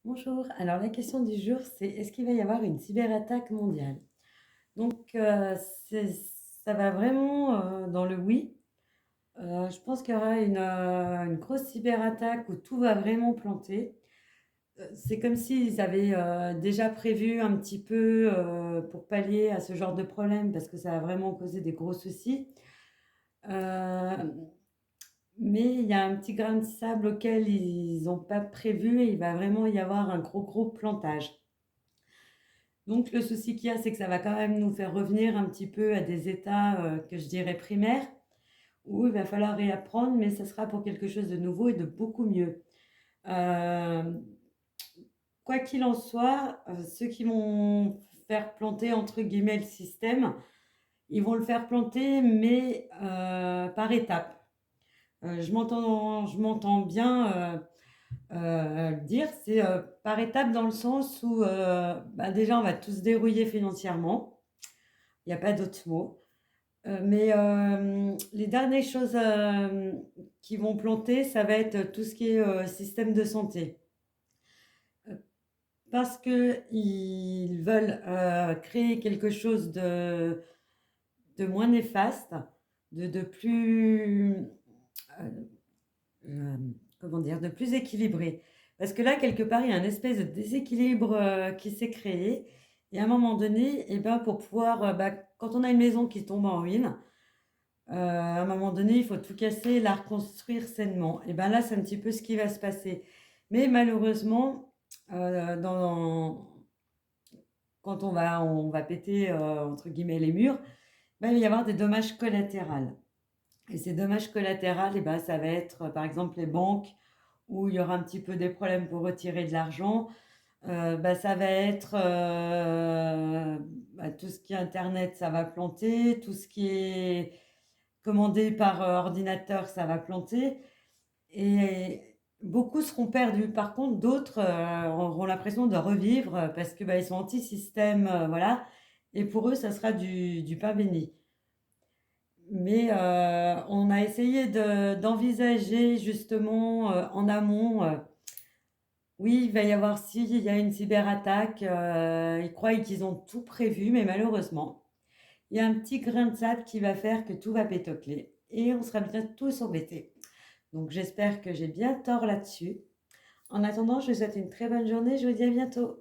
Bonjour, alors la question du jour, c'est est-ce qu'il va y avoir une cyberattaque mondiale? Donc, c'est ça va vraiment, dans le oui. Je pense qu'il y aura une grosse cyberattaque où tout va vraiment planter. C'est comme s'ils avaient, déjà prévu un petit peu, pour pallier à ce genre de problème parce que ça a vraiment causé des gros soucis. Hem, mais il y a un petit grain de sable auquel ils n'ont pas prévu et il va vraiment y avoir un gros, gros plantage. Donc le souci qu'il y a, c'est que ça va quand même nous faire revenir un petit peu à des états, que je dirais primaires, où il va falloir réapprendre, mais ça sera pour quelque chose de nouveau et de beaucoup mieux. Hem, Quoi qu'il en soit, ceux qui vont faire «planter» entre guillemets le système, ils vont le faire planter, mais par étapes. Je m'entends bien, le dire, c'est, par étapes dans le sens où, déjà on va tous se dérouiller financièrement. Il y a pas d'autre mot. Mais les dernières choses, qui vont planter, ça va être tout ce qui est, système de santé. Heu, Parce qu'ils veulent, créer quelque chose de moins néfaste, de plus, comment dire? De plus équilibré. Parce que là, quelque part, il y a un espèce de déséquilibre, qui s'est créé et à un moment donné et ben, pour pouvoir, quand on a une maison qui tombe en ruine, à un moment donné, il faut tout casser, la reconstruire sainement et ben, là, c'est un petit peu ce qui va se passer. Mais malheureusement, dans quand on va «péter», entre guillemets, «les murs», ben, il va y avoir des dommages collatéraux et ces dommages collatéraux et ben, ça va être, par exemple, les banques où il y aura un petit peu des problèmes pour retirer de l'argent. Ça va être, tout ce qui est internet, ça va planter, tout ce qui est commandé par, ordinateur, ça va planter et beaucoup seront perdus. Par contre, d'autres, auront l'impression de revivre, parce que, ils sont anti-système, voilà et pour eux, ça sera du pain béni. Mais, on a essayé d'envisager justement, en amont, oui, il va y avoir s'il y a une cyberattaque, ils croient qu'ils ont tout prévu, mais malheureusement, il y a un petit grain de sable qui va faire que tout va pétocler et on sera bien tous embêtés. Donc j'espère que j'ai bien tort là-dessus. En attendant, je vous souhaite une très bonne journée, je vous dis à bientôt.